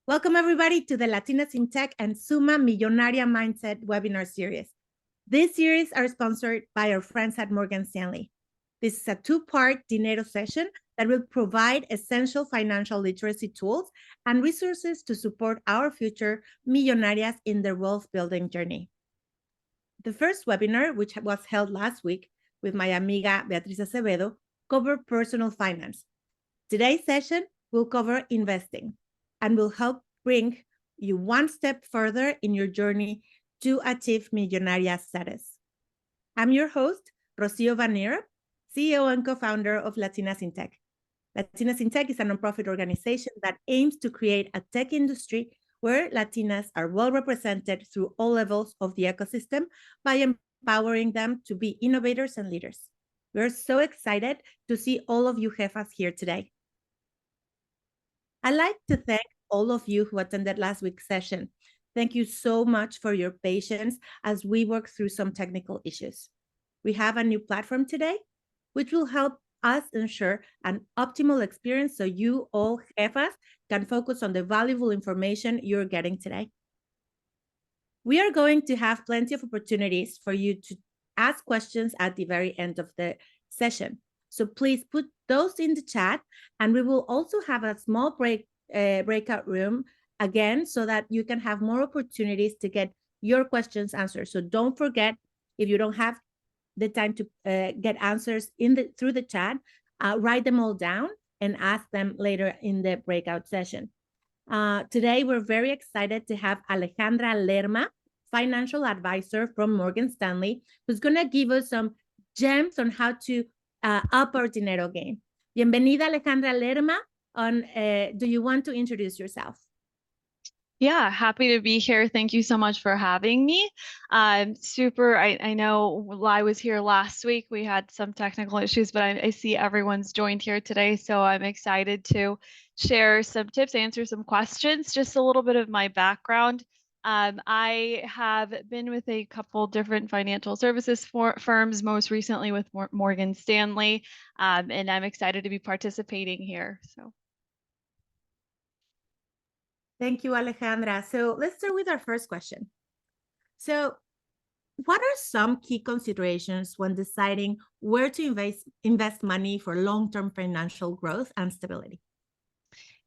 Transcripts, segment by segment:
Welcome everybody to the Latinas in Tech and SUMA Millonaria Mindset webinar series. This series are sponsored by our friends at Morgan Stanley. This is a two-part Dinero session that will provide essential financial literacy tools and resources to support our future millonarias in their wealth-building journey. The first webinar, which was held last week with my amiga Beatriz Acevedo, covered personal finance. Today's session will cover investing and will help bring you one step further in your journey to achieve Millonaria status. I'm your host, Rocio van Nierop, CEO and co-founder of Latinas in Tech. Latinas in Tech is a nonprofit organization that aims to create a tech industry where Latinas are well represented through all levels of the ecosystem by empowering them to be innovators and leaders. We're so excited to see all of you Jefas here today. I'd like to thank all of you who attended last week's session. Thank you so much for your patience as we work through some technical issues. We have a new platform today, which will help us ensure an optimal experience so you all Jefas can focus on the valuable information you're getting today. We are going to have plenty of opportunities for you to ask questions at the very end of the session. So please put those in the chat, and we will also have a small breakout room again so that you can have more opportunities to get your questions answered. So don't forget, if you don't have the time to get answers through the chat, write them all down and ask them later in the breakout session. Today, we're very excited to have Alejandra Lerma, financial advisor from Morgan Stanley, who's going to give us some gems on how to up our Dinero game. Bienvenida, Alejandra Lerma. Do you want to introduce yourself? Yeah, happy to be here. Thank you so much for having me. I know I was here last week. We had some technical issues, but I see everyone's joined here today. So I'm excited to share some tips, answer some questions, just a little bit of my background. I have been with a couple different financial services firms, most recently with Morgan Stanley, and I'm excited to be participating here. So. Thank you, Alejandra. So let's start with our first question. So what are some key considerations when deciding where to invest money for long-term financial growth and stability?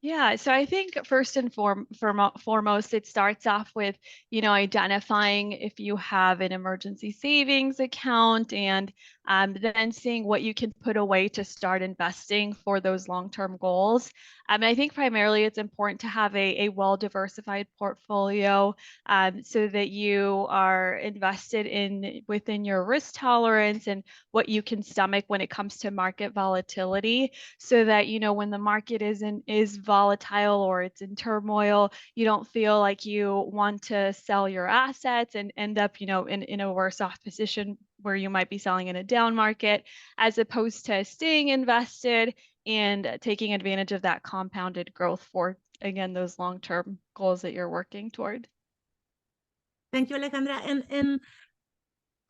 Yeah, so I think first and foremost, it starts off with, identifying if you have an emergency savings account and then seeing what you can put away to start investing for those long-term goals. I think primarily it's important to have a well-diversified portfolio so that you are invested within your risk tolerance and what you can stomach when it comes to market volatility, so that, when the market is volatile or it's in turmoil, you don't feel like you want to sell your assets and end up, in a worse off position where you might be selling in a down market, as opposed to staying invested and taking advantage of that compounded growth for, again, those long-term goals that you're working toward. Thank you, Alejandra. And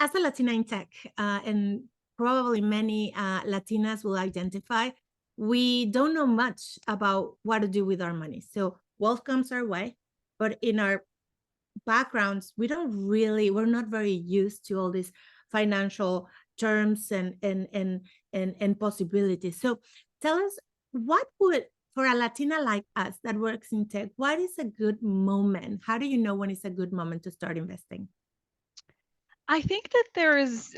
as a Latina in tech, and probably many Latinas will identify, we don't know much about what to do with our money. So wealth comes our way, but in our backgrounds, we're not very used to all these financial terms and possibilities. So tell us, for a Latina like us that works in tech, what is a good moment? How do you know when it's a good moment to start investing? I think that there is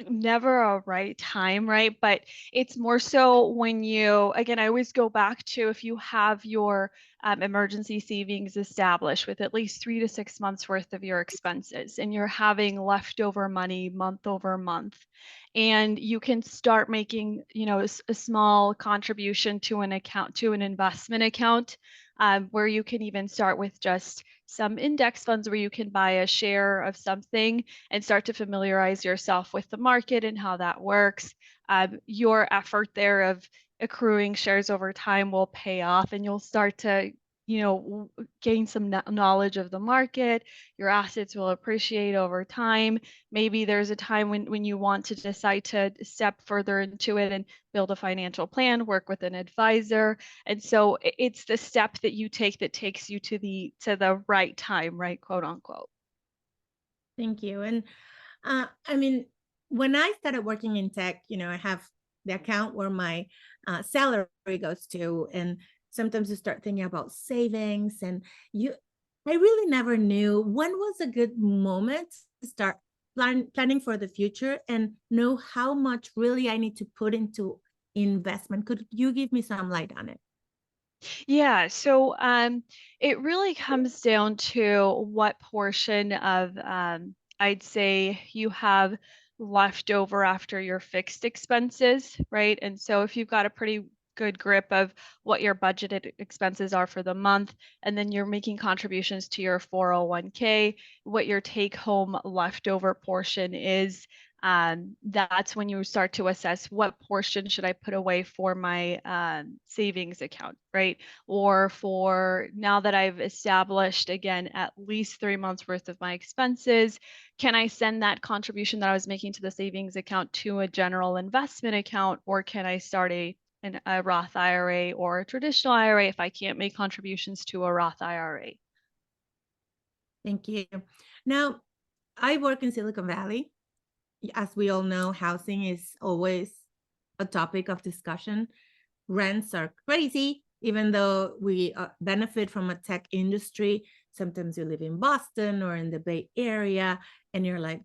never a right time, right? But it's more so when I always go back to, if you have your emergency savings established with at least 3 to 6 months worth of your expenses, and you're having leftover money month over month, and you can start making, a small contribution to an investment account, where you can even start with just some index funds where you can buy a share of something and start to familiarize yourself with the market and how that works. Your effort there of accruing shares over time will pay off, and you'll start to, gain some knowledge of the market. Your assets will appreciate over time. Maybe there's a time when you want to decide to step further into it and build a financial plan, work with an advisor. And so it's the step that you take that takes you to the right time, right? Quote unquote. Thank you. And I mean, when I started working in tech, I have the account where my salary goes to, and sometimes you start thinking about savings, and I really never knew when was a good moment to start planning for the future and know how much really I need to put into investment. Could you give me some light on it? Yeah, so it really comes down to what portion of I'd say you have left over after your fixed expenses, right? And so if you've got a pretty good grip of what your budgeted expenses are for the month, and then you're making contributions to your 401k, what your take home leftover portion is, that's when you start to assess what portion should I put away for my savings account, right? Or for now that I've established again at least 3 months worth of my expenses, can I send that contribution that I was making to the savings account to a general investment account, or can I start a Roth IRA or a traditional IRA if I can't make contributions to a Roth IRA? Thank you. Now, I work in Silicon Valley. As we all know, housing is always a topic of discussion. Rents are crazy, even though we benefit from a tech industry. Sometimes you live in Boston or in the Bay Area, and you're like,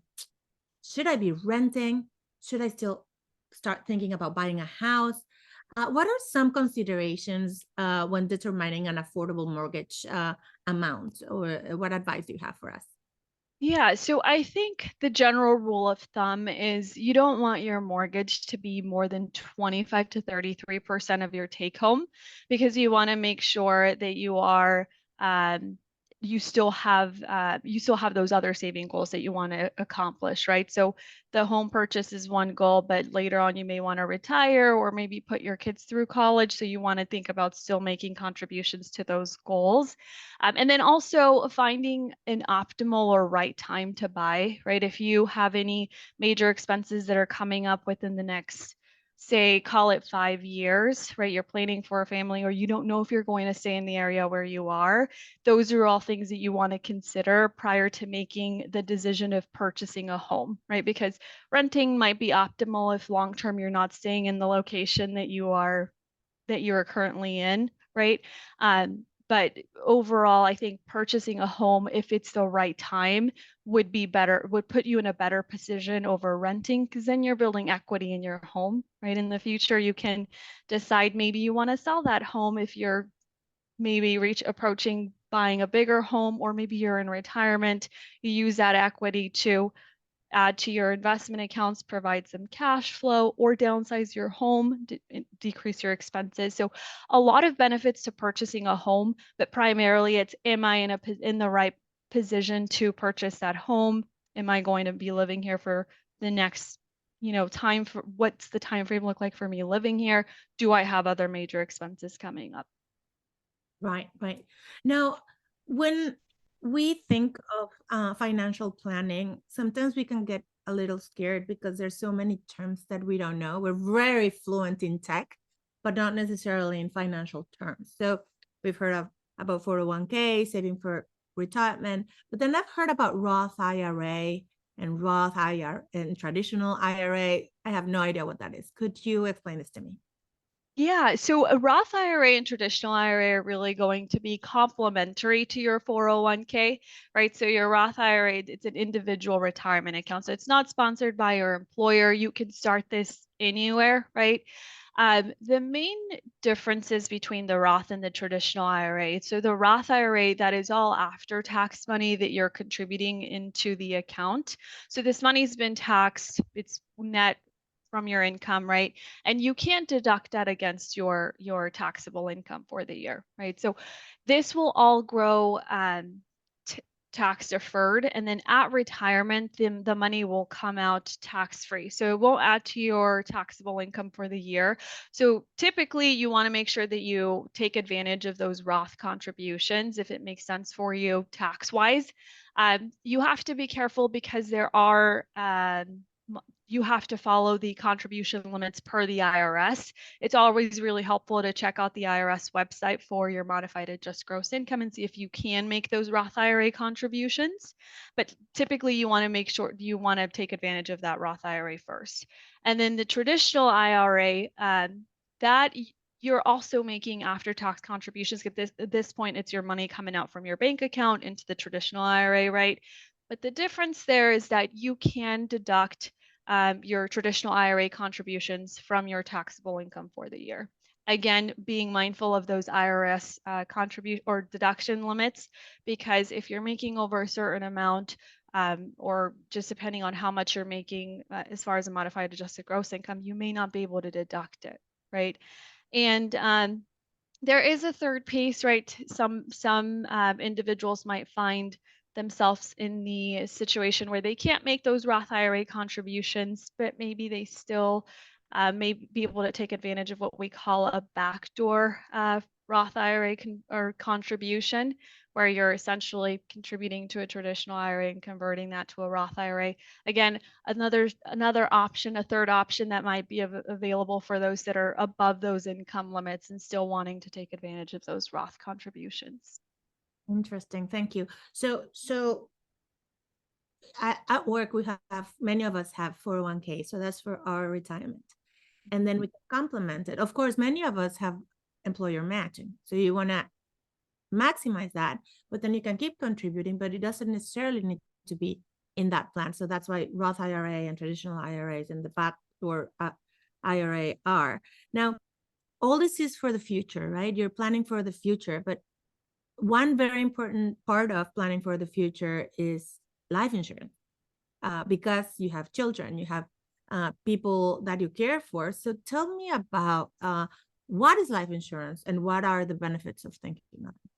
should I be renting? Should I still start thinking about buying a house? What are some considerations when determining an affordable mortgage amount, or what advice do you have for us? Yeah, so I think the general rule of thumb is you don't want your mortgage to be more than 25 to 33% of your take home, because you want to make sure that um, you still have those other saving goals that you want to accomplish, right? So the home purchase is one goal, but later on you may want to retire or maybe put your kids through college. So you want to think about still making contributions to those goals. And then also finding an optimal or right time to buy, right? If you have any major expenses that are coming up within the next, say, call it 5 years, right? You're planning for a family, or you don't know if you're going to stay in the area where you are. Those are all things that you want to consider prior to making the decision of purchasing a home, right? Because renting might be optimal if long term you're not staying in the location that you're currently in, right? But overall, I think purchasing a home, if it's the right time, would be better, would put you in a better position over renting, because then you're building equity in your home, right? In the future, you can decide maybe you want to sell that home if you're maybe approaching buying a bigger home, or maybe you're in retirement. You use that equity to add to your investment accounts, provide some cash flow, or downsize your home, decrease your expenses. So a lot of benefits to purchasing a home, but primarily it's, am I in the right position to purchase that home? Am I going to be living here for the next, time for what's the time frame look like for me living here? Do I have other major expenses coming up? Right, right. Now, when we think of financial planning, sometimes we can get a little scared because there's so many terms that we don't know. We're very fluent in tech, but not necessarily in financial terms. So we've heard about 401k, saving for retirement, but then I've heard about Roth IRA and Roth IRA and traditional IRA. I have no idea what that is. Could you explain this to me? Yeah, so a Roth IRA and traditional IRA are really going to be complementary to your 401k, right? So your Roth IRA, it's an individual retirement account. So it's not sponsored by your employer. You can start this anywhere, right? The main differences between the Roth and the traditional IRA. So the Roth IRA, that is all after tax money that you're contributing into the account. So this money's been taxed, it's net from your income, right? And you can't deduct that against your taxable income for the year, right? So this will all grow tax deferred, and then at retirement, the money will come out tax free. So it won't add to your taxable income for the year. So typically you want to make sure that you take advantage of those Roth contributions if it makes sense for you tax wise. You have to be careful because there are you have to follow the contribution limits per the IRS. It's always really helpful to check out the IRS website for your modified adjusted gross income and see if you can make those Roth IRA contributions. But typically you want to make sure you want to take advantage of that Roth IRA first. And then the traditional IRA, that you're also making after-tax contributions. At this point, it's your money coming out from your bank account into the traditional IRA, right? But the difference there is that you can deduct your traditional IRA contributions from your taxable income for the year. Again, being mindful of those IRS contribute or deduction limits, because if you're making over a certain amount, or just depending on how much you're making as far as a modified adjusted gross income, you may not be able to deduct it, right? And there is a third piece, right? Some individuals might find themselves in the situation where they can't make those Roth IRA contributions, but maybe they still may be able to take advantage of what we call a backdoor Roth IRA contribution, where you're essentially contributing to a traditional IRA and converting that to a Roth IRA. Again, another option, a third option that might be available for those that are above those income limits and still wanting to take advantage of those Roth contributions. Interesting. Thank you. So at work, we have, many of us have 401k. So that's for our retirement. And then we complement it. Of course, many of us have employer matching. So you want to maximize that, but then you can keep contributing, but it doesn't necessarily need to be in that plan. So that's why Roth IRA and traditional IRAs and the backdoor IRA are. Now, all this is for the future, right? You're planning for the future, but one very important part of planning for the future is life insurance, because you have children, you have people that you care for. So tell me about what is life insurance and what are the benefits of thinking of it?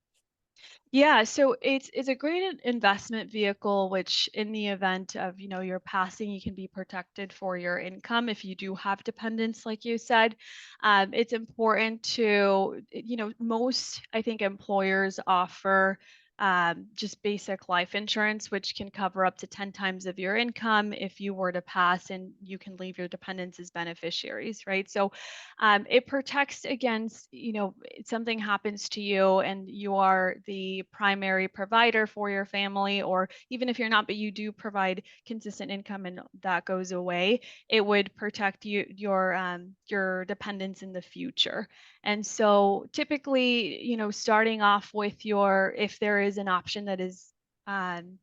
Yeah, so it's a great investment vehicle, which in the event of, your passing, you can be protected for your income if you do have dependents, like you said. It's important to, most, I think, employers offer just basic life insurance, which can cover up to 10 times of your income if you were to pass, and you can leave your dependents as beneficiaries, right? So it protects against, something happens to you and you are the primary provider for your family, or even if you're not, but you do provide consistent income and that goes away, it would protect your dependents in the future. And so typically, starting off with if there is an option that is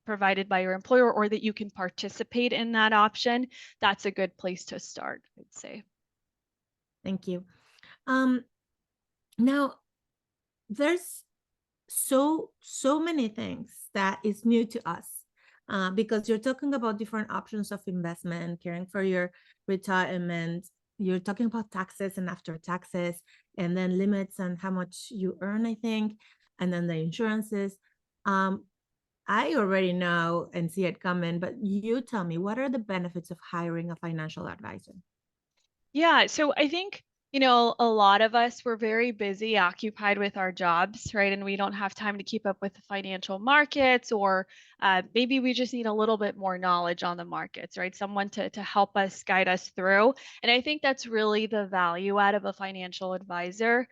provided by your employer, or that you can participate in that option, that's a good place to start, I'd say. Thank you. Now, there's so many things that is new to us, because you're talking about different options of investment, caring for your retirement. You're talking about taxes and after taxes, and then limits on how much you earn, I think, and then the insurances. I already know and see it coming, but you tell me, what are the benefits of hiring a financial advisor? Yeah, so I think, a lot of us, we're very busy, occupied with our jobs, right? And we don't have time to keep up with the financial markets, or maybe we just need a little bit more knowledge on the markets, right? Someone to help us, guide us through. And I think that's really the value out of a financial advisor.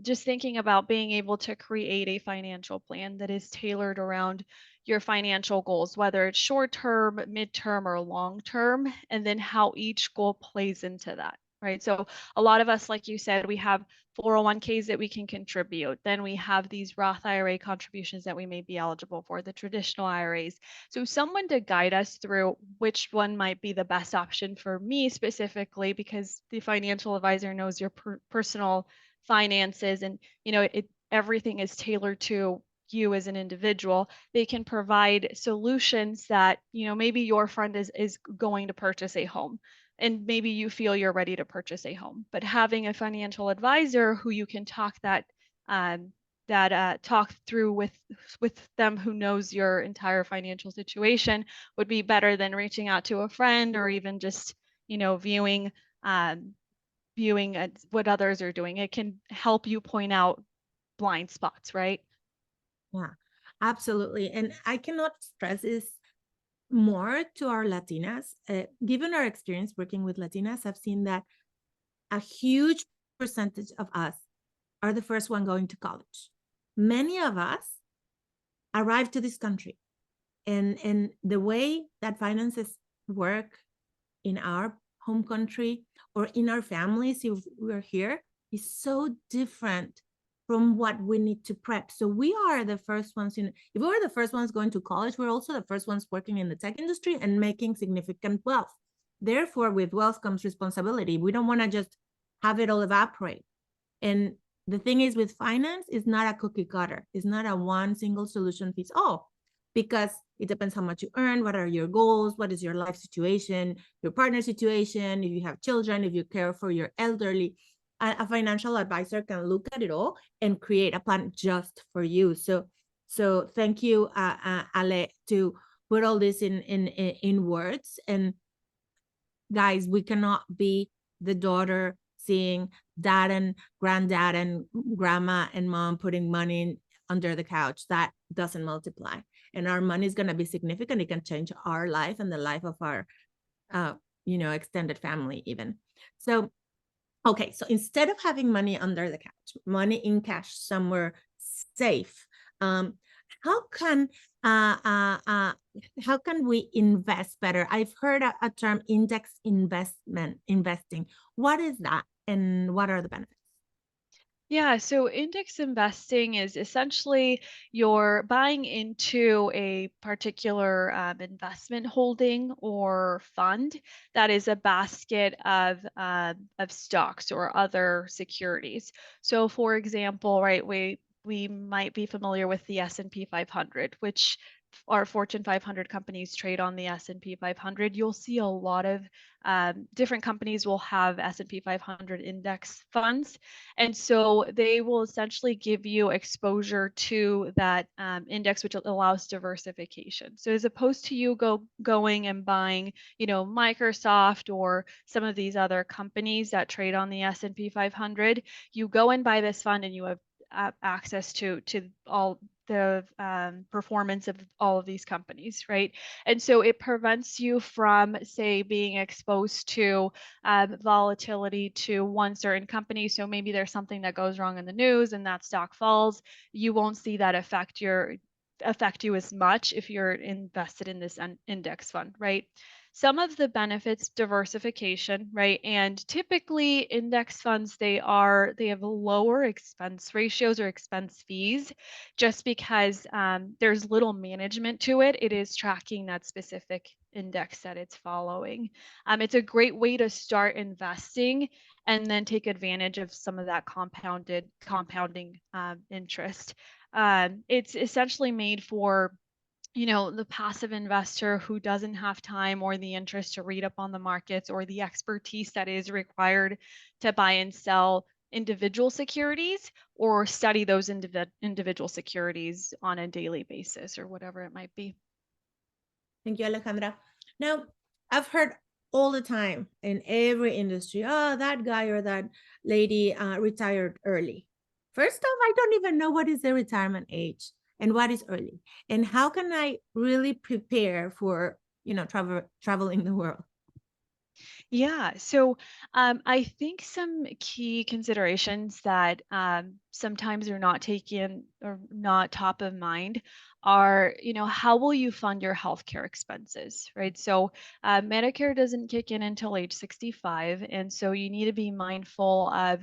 Just thinking about being able to create a financial plan that is tailored around your financial goals, whether it's short term, midterm, or long term, and then how each goal plays into that, right? So a lot of us, like you said, we have 401ks that we can contribute. Then we have these Roth IRA contributions that we may be eligible for, the traditional IRAs. So someone to guide us through which one might be the best option for me specifically, because the financial advisor knows your personal finances, and everything is tailored to you as an individual. They can provide solutions that, maybe your friend is going to purchase a home, and maybe you feel you're ready to purchase a home, but having a financial advisor who you can talk that talk through with them who knows your entire financial situation would be better than reaching out to a friend or even just, viewing what others are doing. It can help you point out blind spots, right? Yeah, absolutely. And I cannot stress this more to our Latinas. Given our experience working with Latinas, I've seen that a huge percentage of us are the first one going to college. Many of us arrived to this country, and the way that finances work in our home country or in our families, if we're here, is so different from what we need to prep. So we are the first ones, if we were the first ones going to college, we're also the first ones working in the tech industry and making significant wealth. Therefore, with wealth comes responsibility. We don't want to just have it all evaporate. And the thing is, with finance, it's not a cookie cutter. It's not a one single solution fits all, because it depends how much you earn, what are your goals, what is your life situation, your partner situation, if you have children, if you care for your elderly. A financial advisor can look at it all and create a plan just for you. So thank you, Ale, to put all this in words. And guys, we cannot be the daughter seeing dad and granddad and grandma and mom putting money under the couch. That doesn't multiply. And our money is going to be significant. It can change our life and the life of our, extended family even. So, okay. So instead of having money under the couch, money in cash somewhere safe, how can we invest better? I've heard a term, index investing. What is that, and what are the benefits? Yeah, so index investing is essentially you're buying into a particular investment holding or fund that is a basket of stocks or other securities. So, for example, right, we might be familiar with the S&P 500, which our Fortune 500 companies trade on the S&P 500. You'll see a lot of different companies will have S&P 500 index funds, and so they will essentially give you exposure to that index, which allows diversification. So as opposed to you going and buying, Microsoft or some of these other companies that trade on the S&P 500, you go and buy this fund and you have access to all the performance of all of these companies, right? And so it prevents you from, say, being exposed to volatility to one certain company. So maybe there's something that goes wrong in the news and that stock falls. You won't see that affect you as much if you're invested in this index fund, right? Some of the benefits, diversification, right? And typically index funds, they have lower expense ratios or expense fees just because there's little management to it. It is tracking that specific index that it's following. It's a great way to start investing and then take advantage of some of that compounding interest. It's essentially made for the passive investor who doesn't have time or the interest to read up on the markets or the expertise that is required to buy and sell individual securities or study those individual securities on a daily basis or whatever it might be. Thank you, Alejandra. Now, I've heard all the time in every industry, oh, that guy or that lady retired early. First off, I don't even know what is the retirement age and what is early, and how can I really prepare for traveling the world? Yeah, so I think some key considerations that sometimes are not taken or not top of mind are, how will you fund your healthcare expenses, right? So Medicare doesn't kick in until age 65, and so you need to be mindful of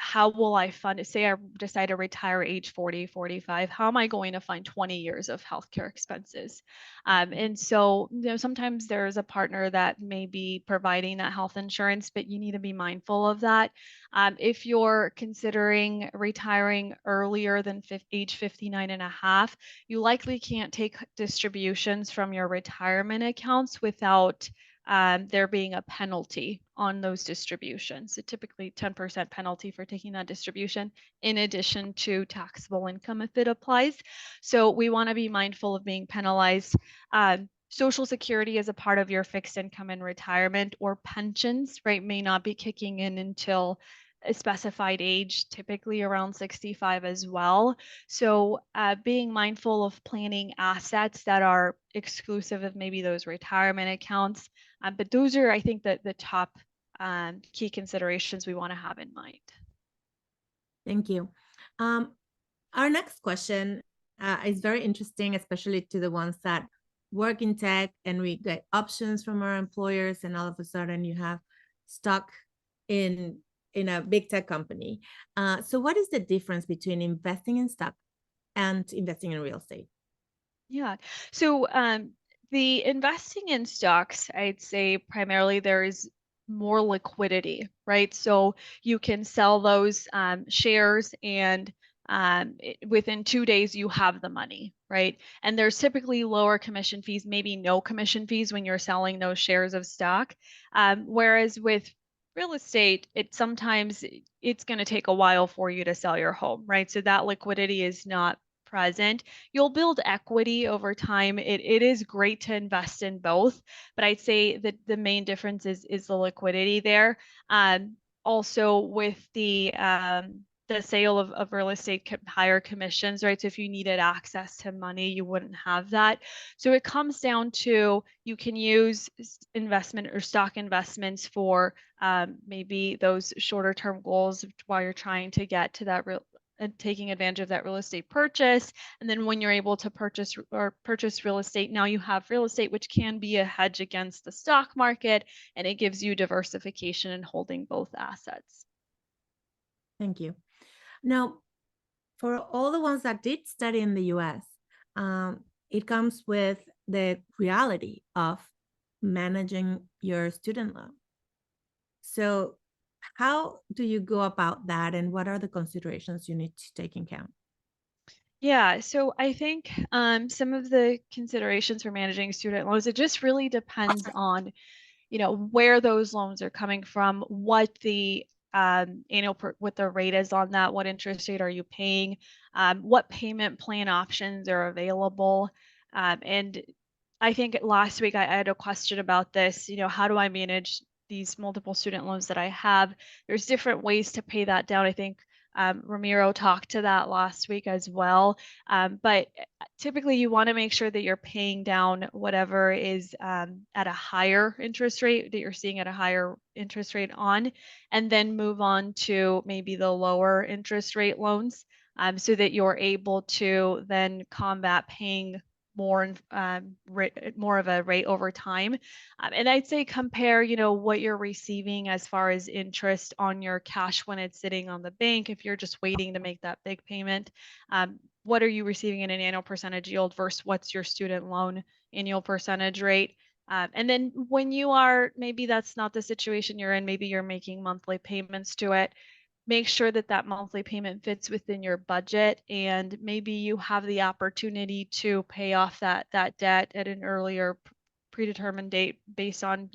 how will I fund it? Say I decide to retire age 40, 45, how am I going to fund 20 years of healthcare expenses? And so, sometimes there's a partner that may be providing that health insurance, but you need to be mindful of that. If you're considering retiring earlier than age 59 and a half, you likely can't take distributions from your retirement accounts without there being a penalty on those distributions. So typically 10% penalty for taking that distribution in addition to taxable income if it applies. So we want to be mindful of being penalized. Social Security is a part of your fixed income in retirement, or pensions, right, may not be kicking in until a specified age, typically around 65 as well. So being mindful of planning assets that are exclusive of maybe those retirement accounts. But those are, I think, the top key considerations we want to have in mind. Thank you. Our next question is very interesting, especially to the ones that work in tech and we get options from our employers, and all of a sudden you have stock in a big tech company. So what is the difference between investing in stock and investing in real estate? Yeah. So the investing in stocks, I'd say primarily there is more liquidity, right? So you can sell those shares and within 2 days you have the money, right? And there's typically lower commission fees, maybe no commission fees when you're selling those shares of stock. Whereas with real estate, it's going to take a while for you to sell your home, right? So that liquidity is not present. You'll build equity over time. It is great to invest in both, but I'd say that the main difference is the liquidity there. Also with the sale of real estate, higher commissions, right? So if you needed access to money, you wouldn't have that. So it comes down to, you can use investment or stock investments for maybe those shorter term goals while you're trying to get to that taking advantage of that real estate purchase. And then when you're able to purchase real estate, now you have real estate, which can be a hedge against the stock market, and it gives you diversification in holding both assets. Thank you. Now, for all the ones that did study in the US, it comes with the reality of managing your student loan. So how do you go about that, and what are the considerations you need to take in account? Yeah, so I think some of the considerations for managing student loans, it just really depends on, where those loans are coming from, what the what the rate is on that, what interest rate are you paying, what payment plan options are available. And I think last week I had a question about this, how do I manage these multiple student loans that I have? There's different ways to pay that down. I think Ramiro talked to that last week as well. But typically you want to make sure that you're paying down whatever is at a higher interest rate, that you're seeing at a higher interest rate on, and then move on to maybe the lower interest rate loans, so that you're able to then combat paying more more of a rate over time. And I'd say compare, what you're receiving as far as interest on your cash when it's sitting on the bank. If you're just waiting to make that big payment, what are you receiving in an annual percentage yield versus what's your student loan annual percentage rate? And then when you are, maybe that's not the situation you're in, maybe you're making monthly payments to it, make sure that that monthly payment fits within your budget, and maybe you have the opportunity to pay off that debt at an earlier predetermined date based on,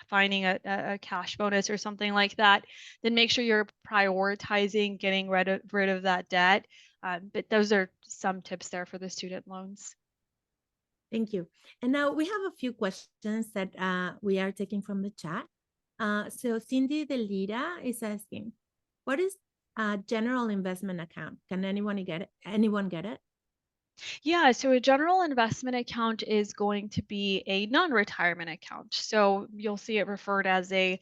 finding a cash bonus or something like that. Then make sure you're prioritizing getting rid of that debt. But those are some tips there for the student loans. Thank you. And now we have a few questions that we are taking from the chat. So Cindy Delira is asking, what is a general investment account? Can anyone get it? Anyone get it? Yeah, so a general investment account is going to be a non-retirement account. So you'll see it referred as a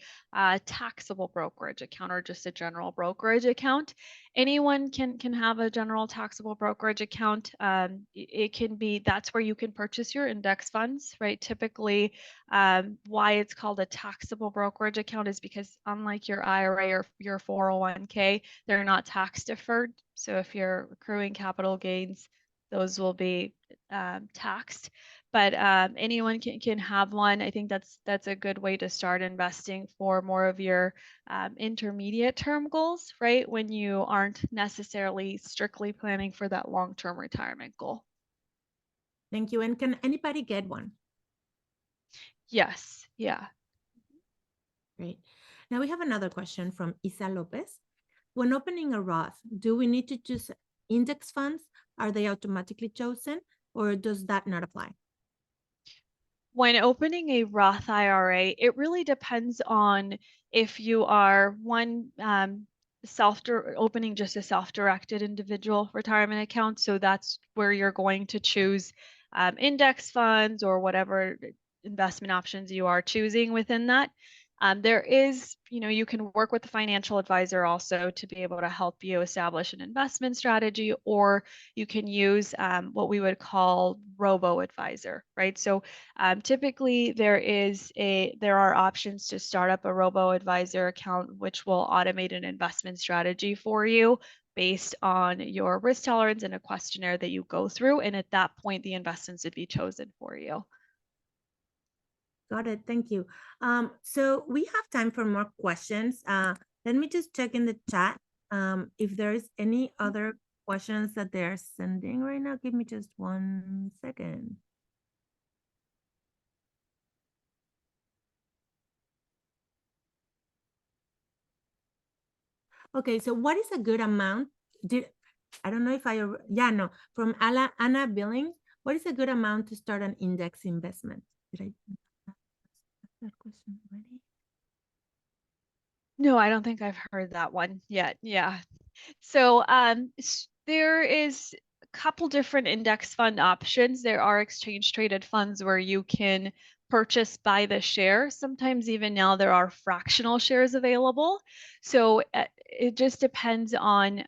taxable brokerage account, or just a general brokerage account. Anyone can have a general taxable brokerage account. It can be, that's where you can purchase your index funds, right? Typically, why it's called a taxable brokerage account is because, unlike your IRA or your 401k, they're not tax deferred. So if you're accruing capital gains, those will be taxed. But anyone can have one. I think that's a good way to start investing for more of your intermediate term goals, right? When you aren't necessarily strictly planning for that long-term retirement goal. Thank you. And can anybody get one? Yes. Yeah. Great. Now we have another question from Isa Lopez. When opening a Roth, do we need to choose index funds? Are they automatically chosen, or does that not apply? When opening a Roth IRA, it really depends on if you are opening just a self-directed individual retirement account. So that's where you're going to choose index funds or whatever investment options you are choosing within that. There is, you can work with a financial advisor also to be able to help you establish an investment strategy, or you can use what we would call robo-advisor, right? So typically there are options to start up a robo-advisor account, which will automate an investment strategy for you based on your risk tolerance and a questionnaire that you go through. And at that point, the investments would be chosen for you. Got it. Thank you. So we have time for more questions. Let me just check in the chat if there's any other questions that they're sending right now. Give me just 1 second. Okay, so what is a good amount? I don't know if from Anna Billings, what is a good amount to start an index investment? Did I ask that question already? No, I don't think I've heard that one yet. Yeah. So there is a couple different index fund options. There are exchange traded funds where you can purchase by the share. Sometimes even now there are fractional shares available. So it just depends on,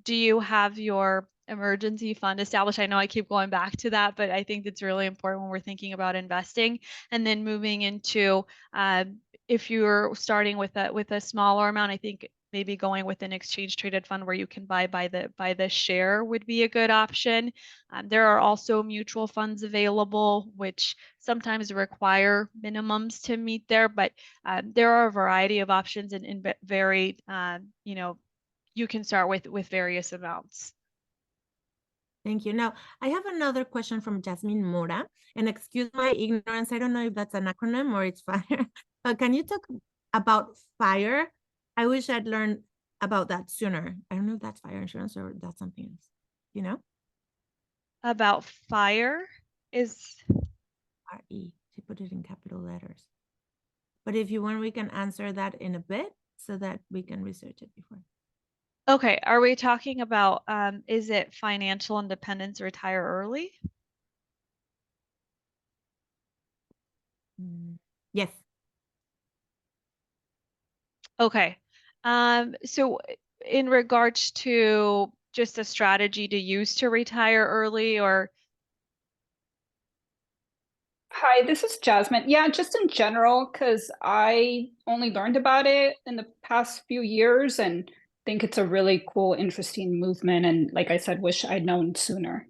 do you have your emergency fund established? I know I keep going back to that, but I think it's really important when we're thinking about investing. And then moving into, if you're starting with a smaller amount, I think maybe going with an exchange traded fund where you can buy by the share would be a good option. There are also mutual funds available, which sometimes require minimums to meet there, but there are a variety of options and very, you can start with various amounts. Thank you. Now, I have another question from Jasmine Mora, and excuse my ignorance. I don't know if that's an acronym or it's FIRE. But can you talk about FIRE? I wish I'd learned about that sooner. I don't know if that's fire insurance or that's something else. You know? About FIRE is RE. She put it in capital letters. But if you want, we can answer that in a bit so that we can research it before. Okay, are we talking about, is it financial independence, retire early? Yes. Okay, so in regards to just a strategy to use to retire early, or? Hi, this is Jasmine. Yeah, just in general, because I only learned about it in the past few years and think it's a really cool, interesting movement. And like I said, wish I'd known sooner.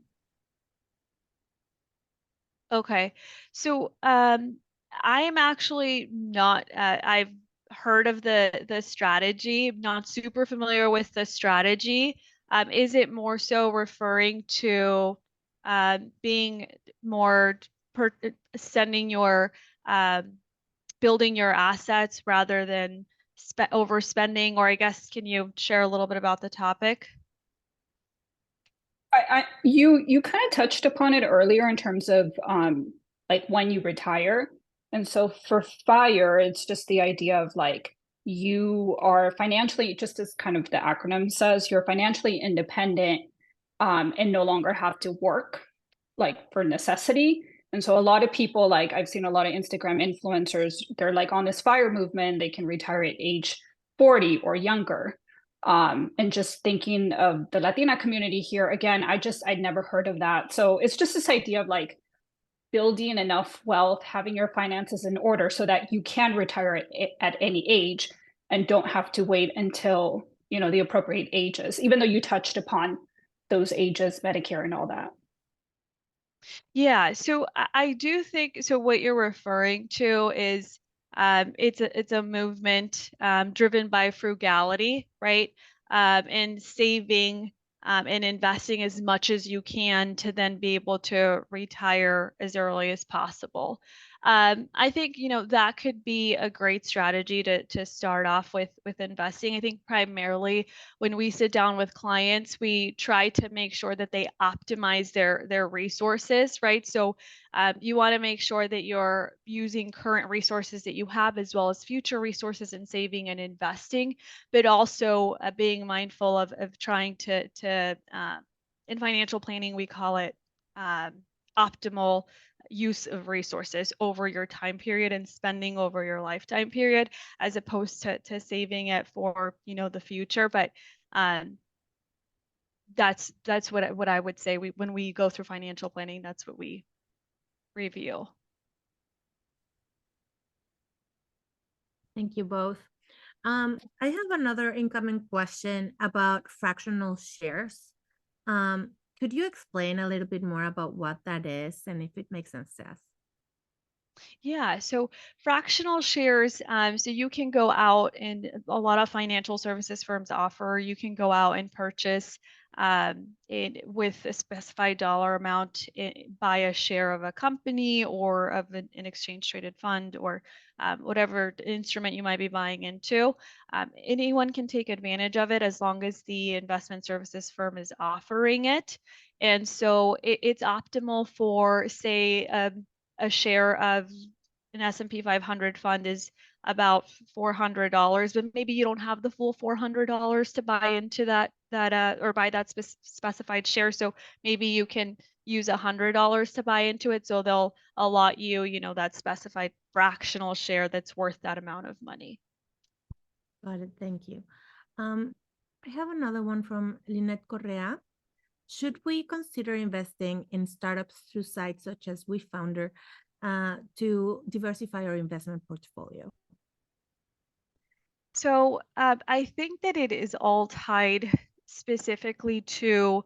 Okay, so I am actually not, I've heard of the strategy, not super familiar with the strategy. Is it more so referring to being more sending your building your assets rather than overspending? Or I guess, can you share a little bit about the topic? You kind of touched upon it earlier in terms of like when you retire. And so for FIRE, it's just the idea of like you are financially, just as kind of the acronym says, you're financially independent and no longer have to work like for necessity. And so a lot of people, like I've seen a lot of Instagram influencers, they're like on this FIRE movement, they can retire at age 40 or younger. And just thinking of the Latina community here, again, I'd never heard of that. So it's just this idea of like building enough wealth, having your finances in order so that you can retire at any age and don't have to wait until, the appropriate ages, even though you touched upon those ages, Medicare and all that. Yeah, so I do think so. What you're referring to is it's a movement driven by frugality, right? And saving and investing as much as you can to then be able to retire as early as possible. I think, that could be a great strategy to start off with investing. I think primarily when we sit down with clients, we try to make sure that they optimize their resources, right? So you want to make sure that you're using current resources that you have as well as future resources in saving and investing, but also being mindful of trying to in financial planning, we call it optimal use of resources over your time period and spending over your lifetime period, as opposed to saving it for the future. But that's what I would say. When we go through financial planning, that's what we review. Thank you both. I have another incoming question about fractional shares. Could you explain a little bit more about what that is and if it makes sense to us? Yeah, so fractional shares, so you can go out, and a lot of financial services firms offer, you can go out and purchase with a specified dollar amount, buy a share of a company or of an exchange traded fund, or whatever instrument you might be buying into. Anyone can take advantage of it as long as the investment services firm is offering it. And so it's optimal for, say, a share of an S&P 500 fund is about $400, but maybe you don't have the full $400 to buy into that or buy that specified share. So maybe you can use $100 to buy into it. So they'll allot you, that specified fractional share that's worth that amount of money. Got it. Thank you. I have another one from Lynette Correa. Should we consider investing in startups through sites such as WeFounder to diversify our investment portfolio? So I think that it is all tied specifically to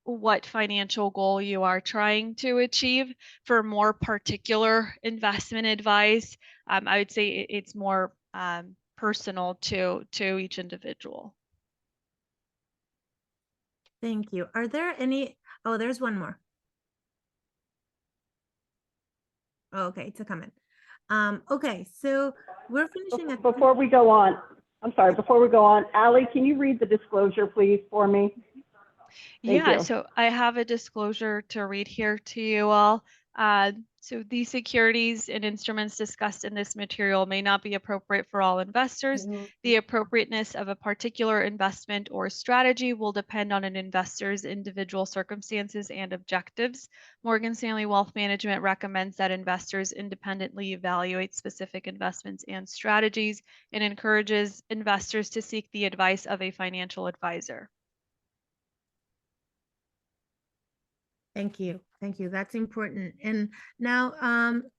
what financial goal you are trying to achieve. For more particular investment advice, I would say it's more personal to each individual. Thank you. Are there any? Oh, there's one more. Oh, okay, it's a comment. Okay, so we're finishing at Before we go on, I'm sorry, before we go on, Allie, can you read the disclosure, please, for me? Thank you. So I have a disclosure to read here to you all. So these securities and instruments discussed in this material may not be appropriate for all investors. The appropriateness of a particular investment or strategy will depend on an investor's individual circumstances and objectives. Morgan Stanley Wealth Management recommends that investors independently evaluate specific investments and strategies, and encourages investors to seek the advice of a financial advisor. Thank you. Thank you. That's important. And now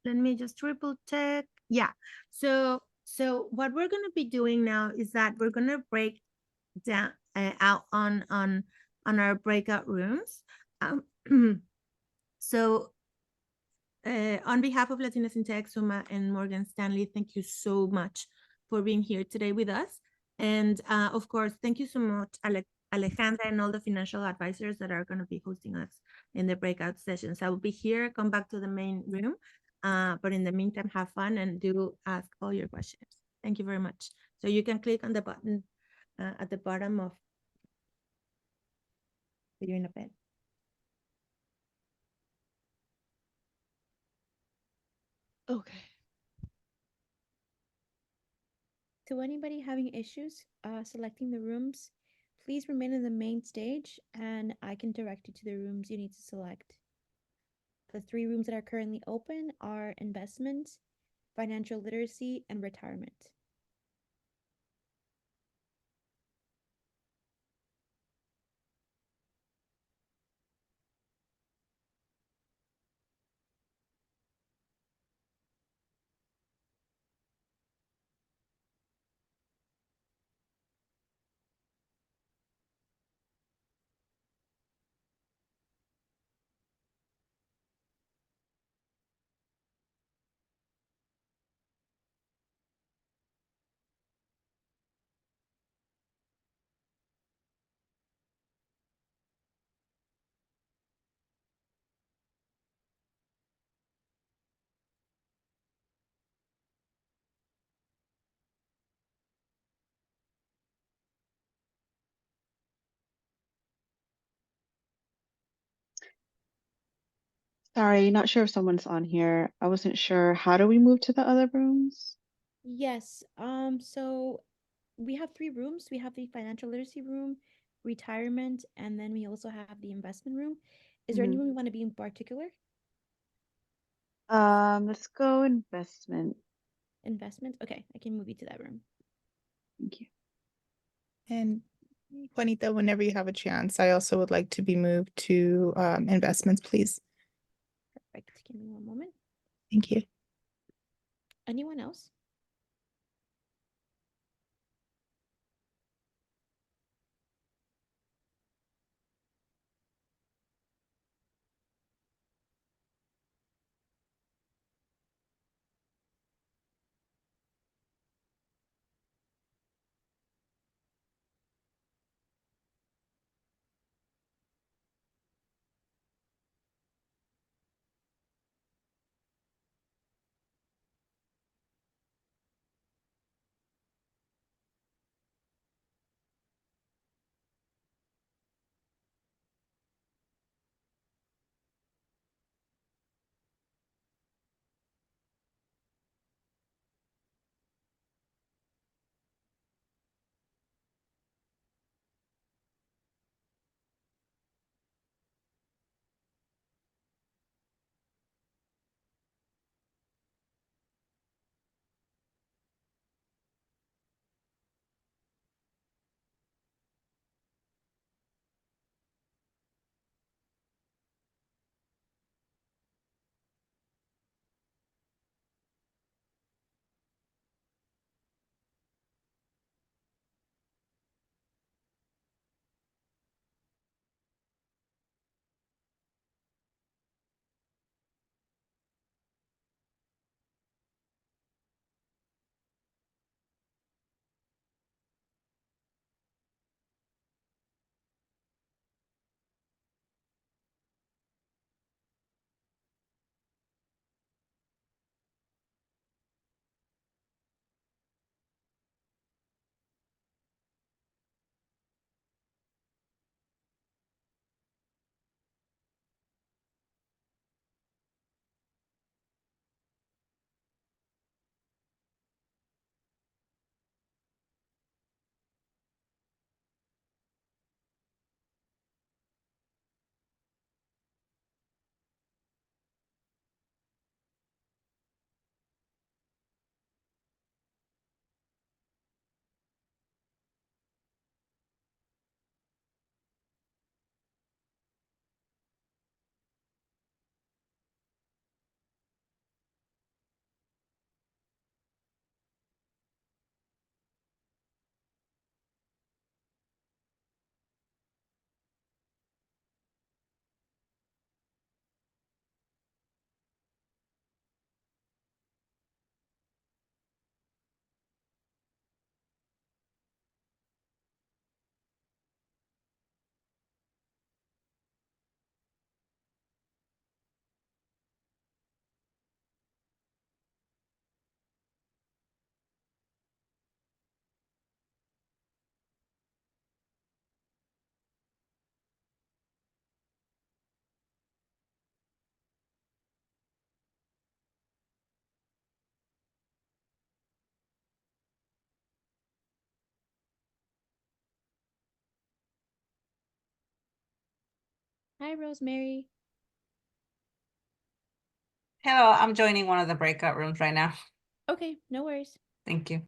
let me just triple check. Yeah. So what we're going to be doing now is that we're going to break down out on our breakout rooms. So on behalf of Latinas in Tech, SUMA, and Morgan Stanley, thank you so much for being here today with us. And of course, thank you so much, Alejandra, and all the financial advisors that are going to be hosting us in the breakout sessions. I will be here, come back to the main room, but in the meantime, have fun and do ask all your questions. Thank you very much. So you can click on the button at the bottom of the you're in a bed. Okay. To anybody having issues selecting the rooms, please remain in the main stage and I can direct you to the rooms you need to select. The 3 rooms that are currently open are investments, financial literacy, and retirement. Sorry, not sure if someone's on here. I wasn't sure. How do we move to the other rooms? Yes. So we have three rooms. We have the financial literacy room, retirement, and then we also have the investment room. Is there Mhm. anyone we want to be in particular? Let's go investment. Investment? Okay, I can move you to that room. Thank you. And Juanita, whenever you have a chance, I also would like to be moved to investments, please. Perfect. Give me one moment. Thank you. Anyone else? Hi, Rosemary. Hello, I'm joining one of the breakout rooms right now. Okay, no worries. Thank you.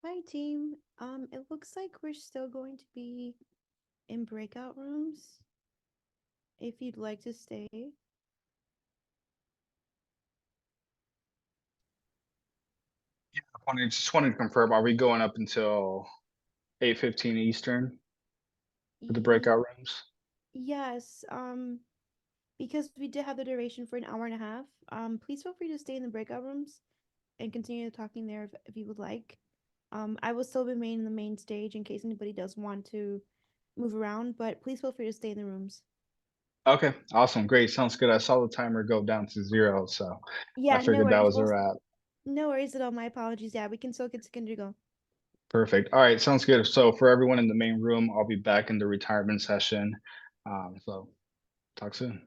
Hi, team. It looks like we're still going to be in breakout rooms. If you'd like to stay. Just wanted to confirm, are we going up until 8:15 Eastern for the Ye- breakout rooms? Yes, because we did have the duration for an hour and a half. Please feel free to stay in the breakout rooms and continue talking there if you would like. I will still remain in the main stage in case anybody does want to move around, but please feel free to stay in the rooms. Okay, awesome, great, sounds good. I saw the timer go down to 0, so I Yeah, no figured that worries. was a Well, wrap. no worries at all. My apologies. Yeah, we can still continue to go. Perfect. All right, sounds good. So for everyone in the main room, I'll be back in the retirement session. So talk soon.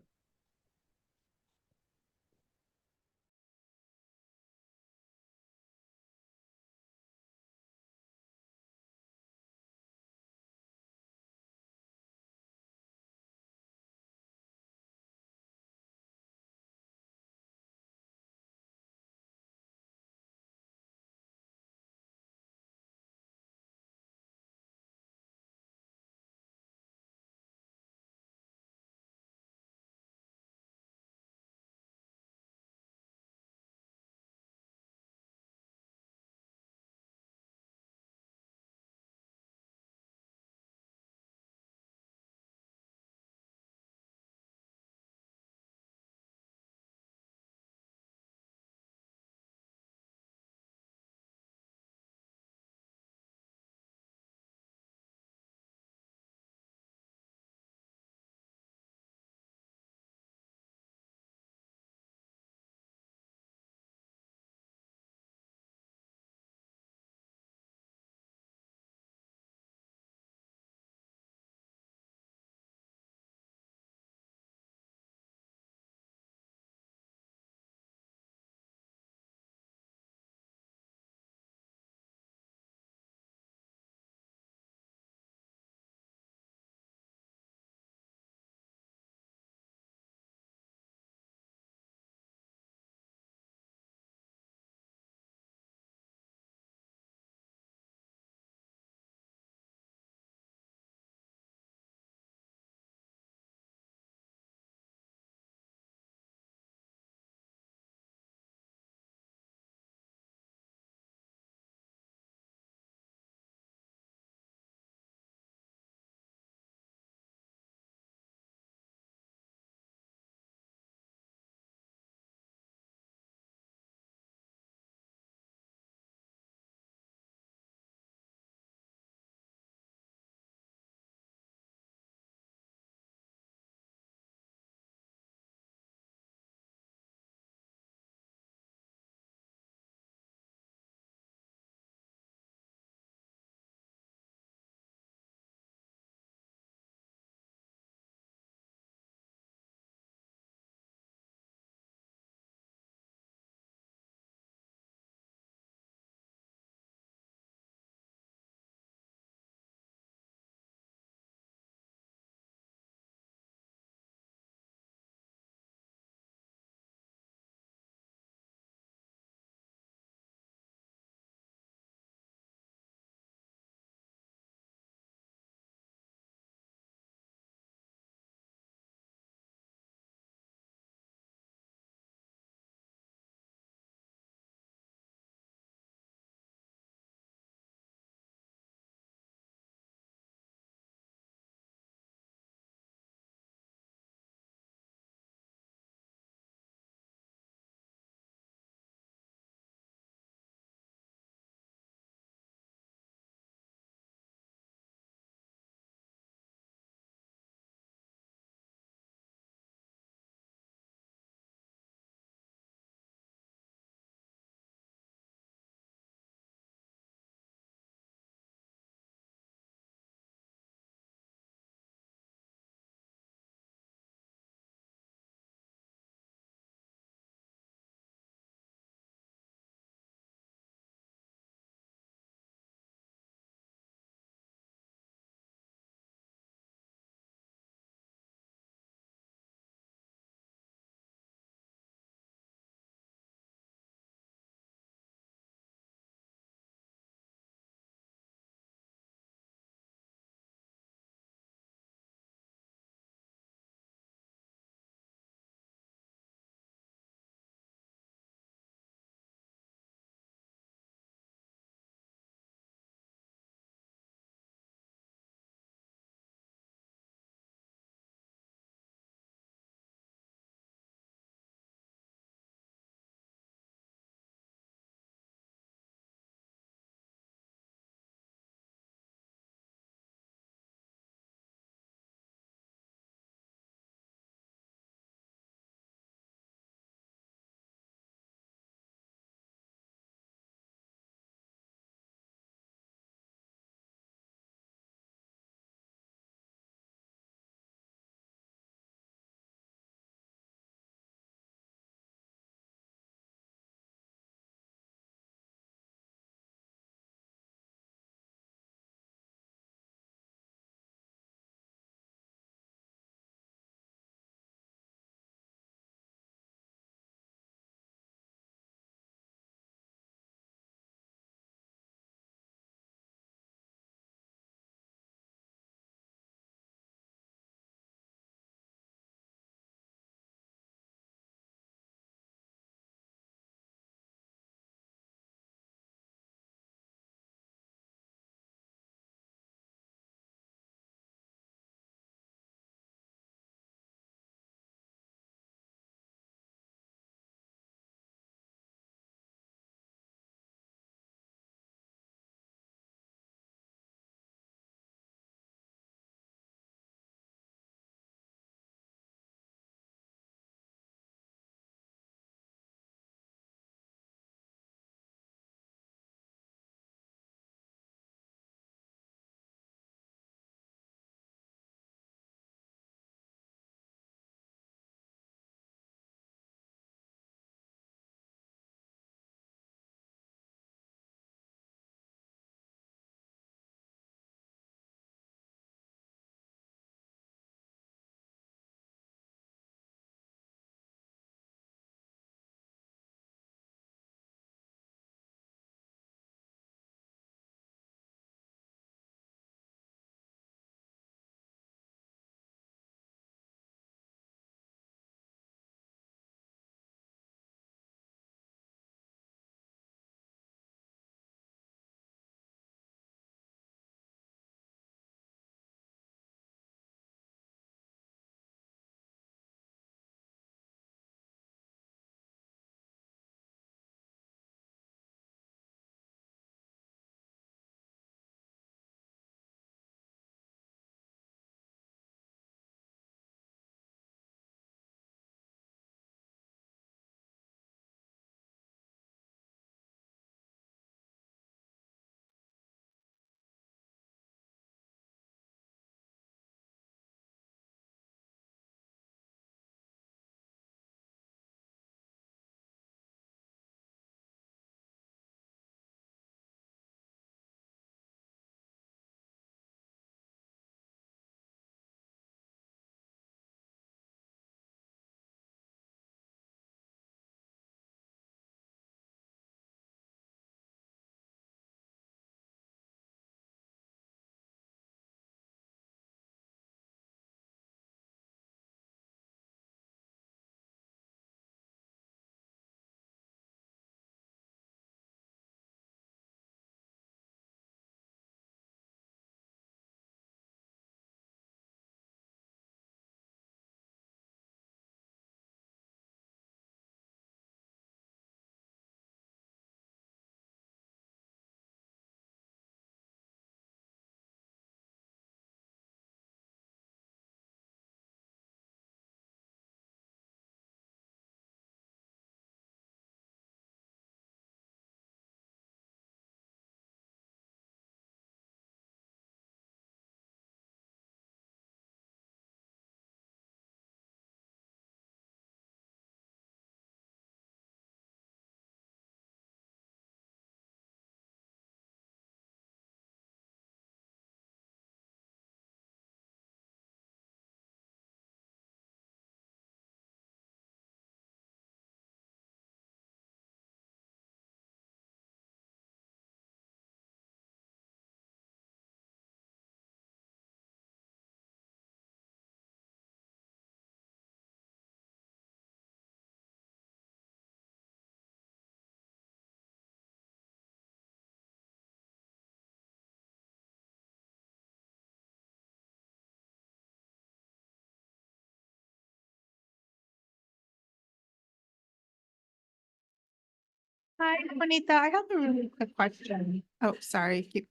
Hi, Juanita. I have a really quick question. Oh, sorry. Yes,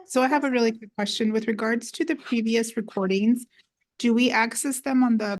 So I of have a course. really quick question with regards to the previous recordings. Do we access them on the